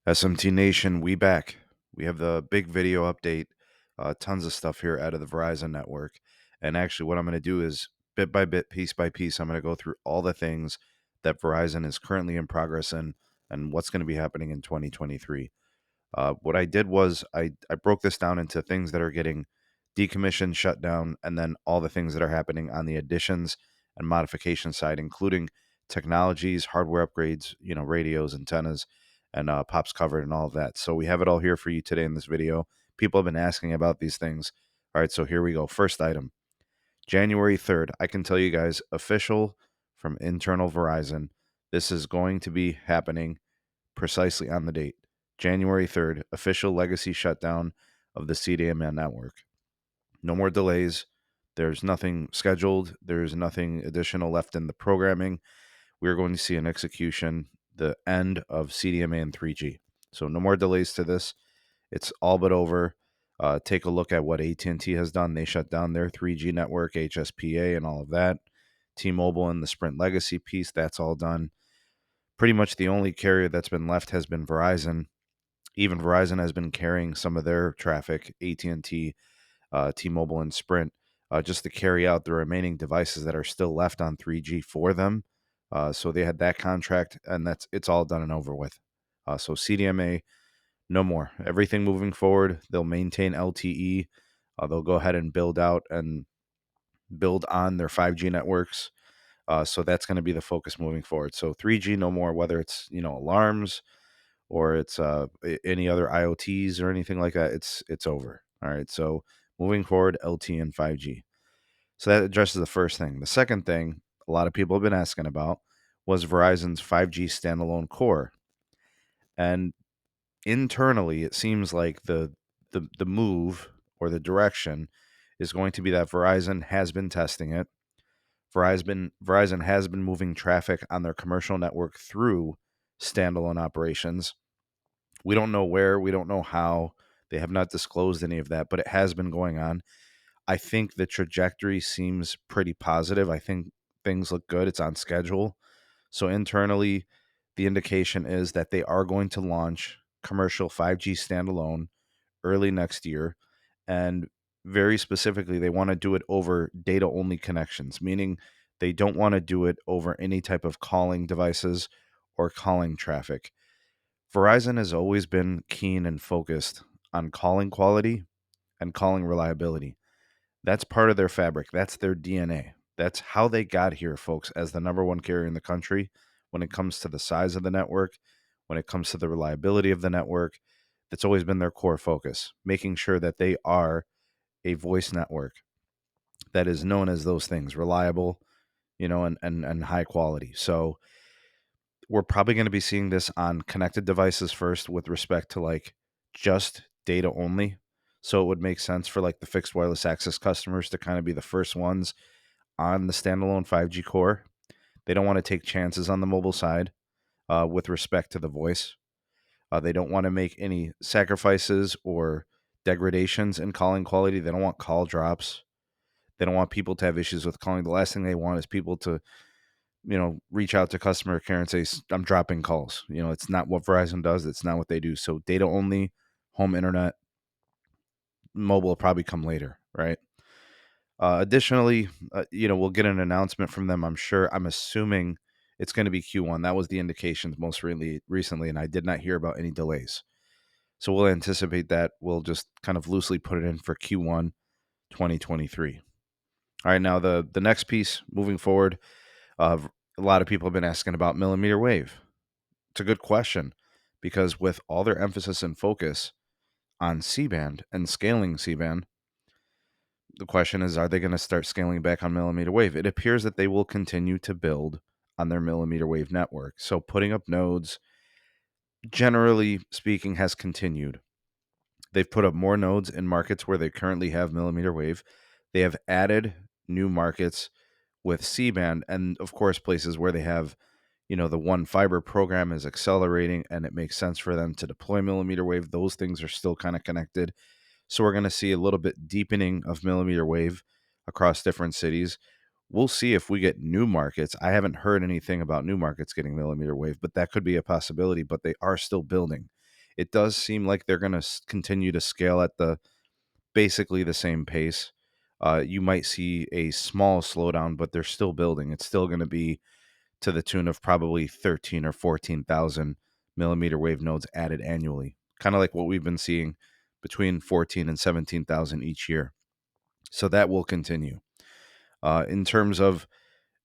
SMT Nation, we back. We have the big video update, tons of stuff here out of the Verizon network. And actually, what I'm going to do is bit by bit, piece by piece, I'm going to go through all the things that Verizon is currently in progress in and what's going to be happening in 2023. What I did was I broke this down into things that are getting decommissioned, shut down, and then all the things that are happening on the additions and modification side, including technologies, hardware upgrades, radios, antennas, and pops covered and all of that. So we have it all here for you today in this video. People have been asking about these things. All right, so here we go. First item, January 3rd. I can tell you guys, official from internal Verizon. This is going to be happening precisely on the date. January 3rd, official legacy shutdown of the CDMA network. No more delays. There's nothing scheduled. There's nothing additional left in the programming. We're going to see an execution, the end of CDMA and 3G. So no more delays to this. It's all but over. Take a look at what AT&T has done. They shut down their 3G network, HSPA, and all of that. T-Mobile and the Sprint legacy piece, that's all done. Pretty much the only carrier that's been left has been Verizon. Even Verizon has been carrying some of their traffic, AT&T, T-Mobile, and Sprint, just to carry out the remaining devices that are still left on 3G for them. So they had that contract, and it's all done and over with. So CDMA, no more. Everything moving forward, they'll maintain LTE. They'll go ahead and build out and build on their 5G networks. So that's going to be the focus moving forward. So 3G, no more, whether it's alarms or it's any other IoTs or anything like that. It's over. All right. So moving forward, LTE and 5G. So that addresses the first thing. The second thing a lot of people have been asking about was Verizon's 5G standalone core. And internally, it seems like the move or the direction is going to be that Verizon has been testing it. Verizon has been moving traffic on their commercial network through standalone operations. We don't know where, we don't know how. They have not disclosed any of that, but it has been going on. I think the trajectory seems pretty positive. I think things look good. It's on schedule. So internally, the indication is that they are going to launch commercial 5G standalone early next year. And very specifically, they want to do it over data only connections, meaning they don't want to do it over any type of calling devices or calling traffic. Verizon has always been keen and focused on calling quality and calling reliability. That's part of their fabric. That's their DNA. That's how they got here, folks, as the number one carrier in the country when it comes to the size of the network, when it comes to the reliability of the network. That's always been their core focus, making sure that they are a voice network that is known as those things, reliable, and high quality. So we're probably going to be seeing this on connected devices first with respect to like just data only. So it would make sense for like the fixed wireless access customers to kind of be the first ones on the standalone 5G core. They don't want to take chances on the mobile side with respect to the voice. They don't want to make any sacrifices or degradations in calling quality. They don't want call drops. They don't want people to have issues with calling. The last thing they want is people to reach out to customer care and say, I'm dropping calls. It's not what Verizon does. It's not what they do. So data only, home internet, mobile will probably come later, right? Additionally, we'll get an announcement from them, I'm sure. I'm assuming it's going to be Q1. That was the indications most recently, and I did not hear about any delays. So we'll anticipate that. We'll just kind of loosely put it in for Q1 2023. All right, now the next piece moving forward, a lot of people have been asking about millimeter wave. It's a good question because with all their emphasis and focus on C-band and scaling C-band, the question is, are they going to start scaling back on millimeter wave? It appears that they will continue to build on their millimeter wave network. So putting up nodes, generally speaking, has continued. They've put up more nodes in markets where they currently have millimeter wave. They have added new markets with C-band, and of course, places where they have, the one fiber program is accelerating and it makes sense for them to deploy millimeter wave. Those things are still kind of connected. So we're going to see a little bit deepening of millimeter wave across different cities. We'll see if we get new markets. I haven't heard anything about new markets getting millimeter wave, but that could be a possibility. But they are still building. it does seem like they're going to continue to scale at basically the same pace. You might see a small slowdown, but they're still building. It's still going to be to the tune of probably 13 or 14,000 millimeter wave nodes added annually, kind of like what we've been seeing between 14 and 17,000 each year. So that will continue. In terms of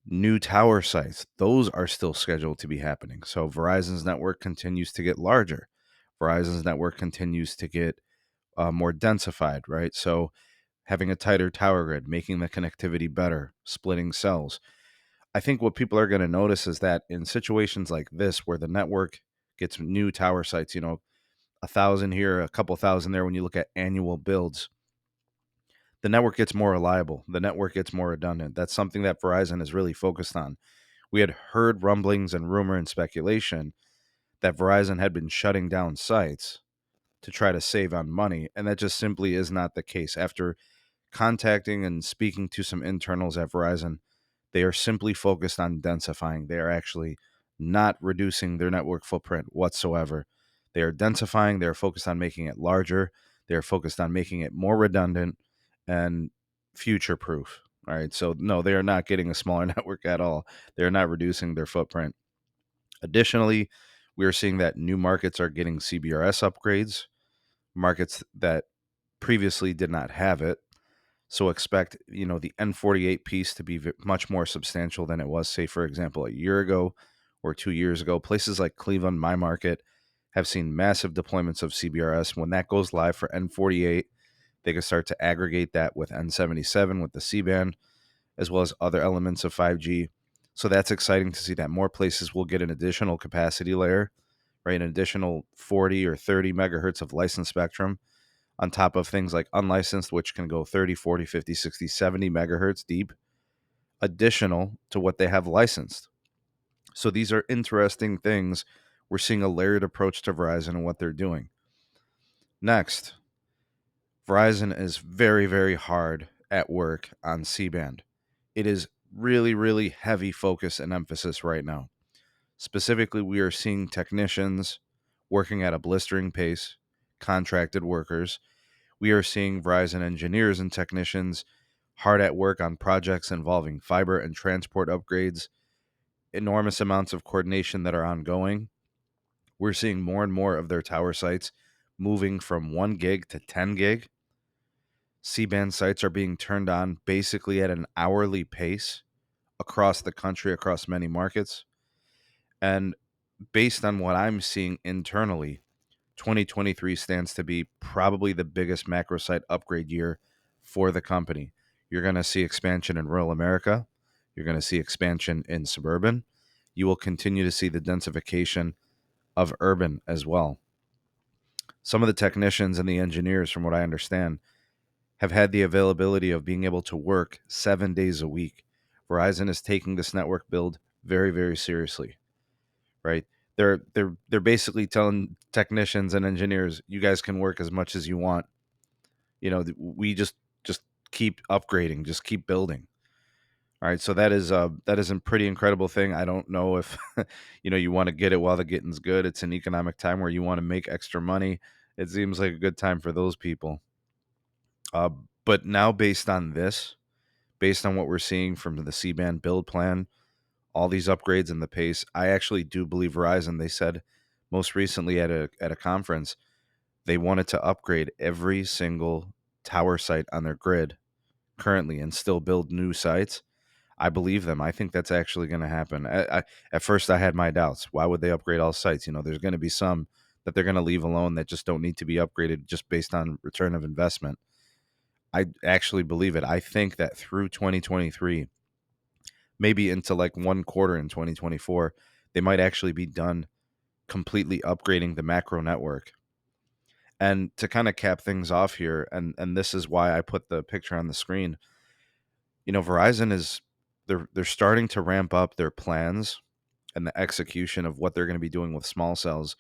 new tower sites, those are still scheduled to be happening. So Verizon's network continues to get larger. Verizon's network continues to get more densified, right? So having a tighter tower grid, making the connectivity better, splitting cells. I think what people are going to notice is that in situations like this, where the network gets new tower sites, 1,000 here, a couple thousand there, when you look at annual builds, the network gets more reliable. The network gets more redundant. That's something that Verizon is really focused on. We had heard rumblings and rumor and speculation that Verizon had been shutting down sites to try to save on money, and that just simply is not the case. After contacting and speaking to some internals at Verizon, they are simply focused on densifying. They are actually not reducing their network footprint whatsoever. They are densifying. They are focused on making it larger. They are focused on making it more redundant and future proof. All right. So, no, they are not getting a smaller network at all. They are not reducing their footprint. Additionally, we are seeing that new markets are getting CBRS upgrades, markets that previously did not have it. So expect, the N48 piece to be much more substantial than it was, say, for example, a year ago or 2 years ago. Places like Cleveland, my market, have seen massive deployments of CBRS. When that goes live for N48, they can start to aggregate that with N77, with the CBand, as well as other elements of 5G. So that's exciting to see that more places will get an additional capacity layer, right? An additional 40 or 30 megahertz of licensed spectrum on top of things like unlicensed, which can go 30, 40, 50, 60, 70 megahertz deep, additional to what they have licensed. So these are interesting things. We're seeing a layered approach to Verizon and what they're doing. Next, Verizon is very, very hard at work on C-band. It is really, really heavy focus and emphasis right now. Specifically, we are seeing technicians working at a blistering pace, contracted workers. We are seeing Verizon engineers and technicians hard at work on projects involving fiber and transport upgrades, enormous amounts of coordination that are ongoing. We're seeing more and more of their tower sites moving from 1 gig to 10 gig. C-band sites are being turned on basically at an hourly pace across the country, across many markets. And based on what I'm seeing internally, 2023 stands to be probably the biggest macro site upgrade year for the company. You're going to see expansion in rural America. You're going to see expansion in suburban. You will continue to see the densification of urban as well. Some of the technicians and the engineers, from what I understand, have had the availability of being able to work 7 days a week. Verizon is taking this network build very, very seriously, right? They're basically telling technicians and engineers, you guys can work as much as you want. We just keep upgrading, just keep building. All right, so that is a pretty incredible thing. I don't know if you want to get it while the getting's good. It's an economic time where you want to make extra money. It seems like a good time for those people. Uh, but now, based on this, based on what we're seeing from the C-band build plan, all these upgrades and the pace, I actually do believe Verizon. They said most recently at a conference they wanted to upgrade every single tower site on their grid currently and still build new sites. I believe them. I think that's actually going to happen. At first, I had my doubts. Why would they upgrade all sites? There's going to be some that they're going to leave alone that just don't need to be upgraded just based on return of investment. I actually believe it. I think that through 2023, maybe into like one quarter in 2024, they might actually be done completely upgrading the macro network. And to kind of cap things off here, and this is why I put the picture on the screen. Verizon is they're starting to ramp up their plans and the execution of what they're going to be doing with small cells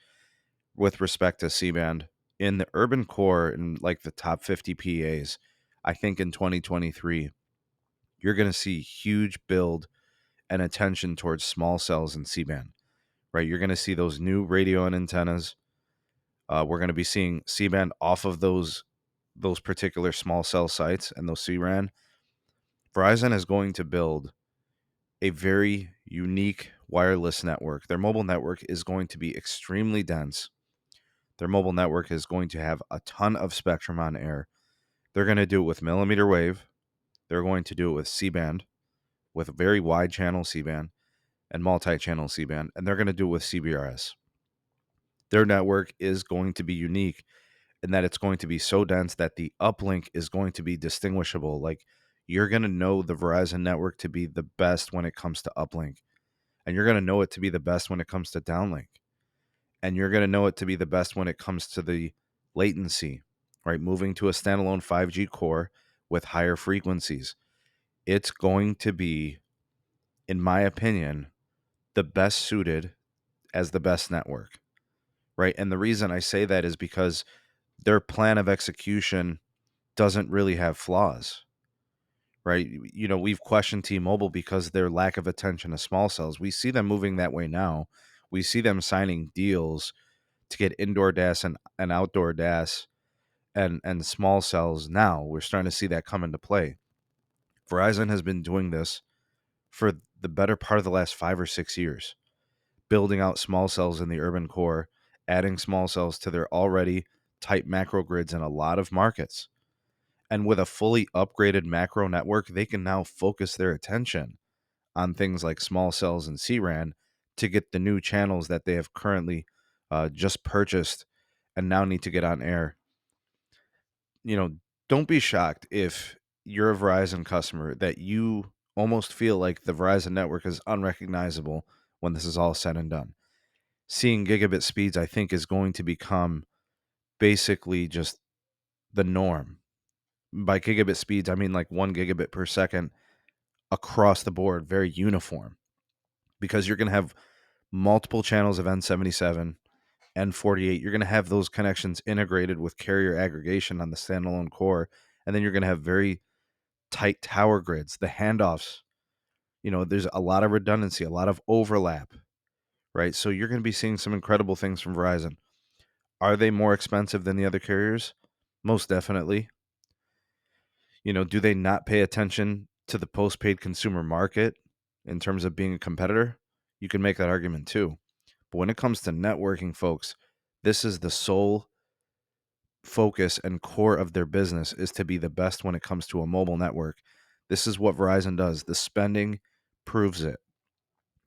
with respect to C-band in the urban core in like the top 50 PAs. I think in 2023, you're going to see huge build and attention towards small cells and C-band, right? You're going to see those new radio and antennas. We're going to be seeing C-band off of those particular small cell sites and those C-RAN. Verizon is going to build a very unique wireless network. Their mobile network is going to be extremely dense. Their mobile network is going to have a ton of spectrum on air. They're going to do it with millimeter wave. They're going to do it with C-band, with very wide channel C-band and multi-channel C-band, and they're going to do it with CBRS. Their network is going to be unique in that it's going to be so dense that the uplink is going to be distinguishable. Like, you're going to know the Verizon network to be the best when it comes to uplink, and you're going to know it to be the best when it comes to downlink, and you're going to know it to be the best when it comes to the latency, right? Moving to a standalone 5G core with higher frequencies. It's going to be, in my opinion, the best suited as the best network, right? And the reason I say that is because their plan of execution doesn't really have flaws, right? You know, we've questioned T-Mobile because their lack of attention to small cells. We see them moving that way now. We see them signing deals to get indoor DAS and outdoor DAS and small cells now. We're starting to see that come into play. Verizon has been doing this for the better part of the last 5 or 6 years, building out small cells in the urban core, adding small cells to their already tight macro grids in a lot of markets. And with a fully upgraded macro network, they can now focus their attention on things like small cells and C-RAN to get the new channels that they have currently just purchased and now need to get on air. You know, don't be shocked if you're a Verizon customer that you almost feel like the Verizon network is unrecognizable when this is all said and done. Seeing gigabit speeds, I think, is going to become basically just the norm. By gigabit speeds, I mean like 1 gigabit per second across the board, very uniform, because you're going to have multiple channels of N77, N48. You're going to have those connections integrated with carrier aggregation on the standalone core, and then you're going to have very tight tower grids. The handoffs, you know, there's a lot of redundancy, a lot of overlap, right? So you're going to be seeing some incredible things from Verizon. Are they more expensive than the other carriers? Most definitely. You know, do they not pay attention to the postpaid consumer market in terms of being a competitor? You can make that argument too. But when it comes to networking, folks, this is the sole focus and core of their business, is to be the best when it comes to a mobile network. This is what Verizon does. The spending proves it.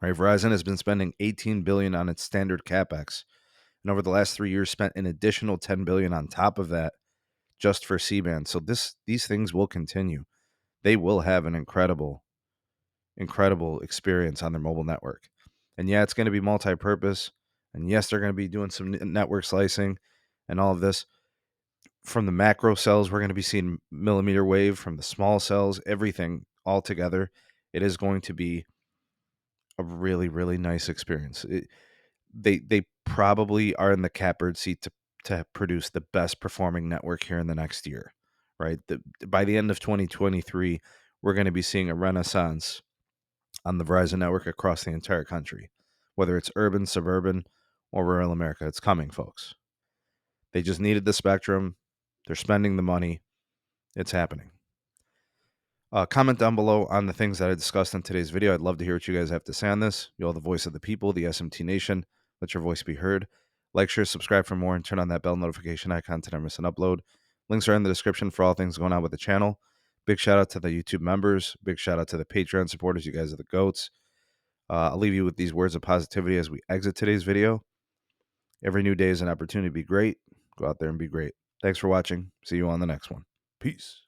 Right? Verizon has been spending $18 billion on its standard capex, and over the last 3 years spent an additional $10 billion on top of that just for C-band. So these things will continue. They will have an incredible experience on their mobile network. And yeah, it's going to be multi-purpose. And yes, they're going to be doing some network slicing and all of this. From the macro cells, we're going to be seeing millimeter wave. From the small cells, everything all together. It is going to be a really, really nice experience. They probably are in the catbird seat to produce the best performing network here in the next year, right? By the end of 2023, we're going to be seeing a renaissance on the Verizon network across the entire country, whether it's urban, suburban, or rural America. It's coming, folks. They just needed the spectrum. They're spending the money. It's happening. Comment down below on the things that I discussed in today's video. I'd love to hear what you guys have to say on this. You're the voice of the people, the SMT Nation. Let your voice be heard. Like, share, subscribe for more, and turn on that bell notification icon to never miss an upload. Links are in the description for all things going on with the channel. Big shout out to the YouTube members. Big shout out to the Patreon supporters. You guys are the GOATs. I'll leave you with these words of positivity as we exit today's video. Every new day is an opportunity to be great. Go out there and be great. Thanks for watching. See you on the next one. Peace.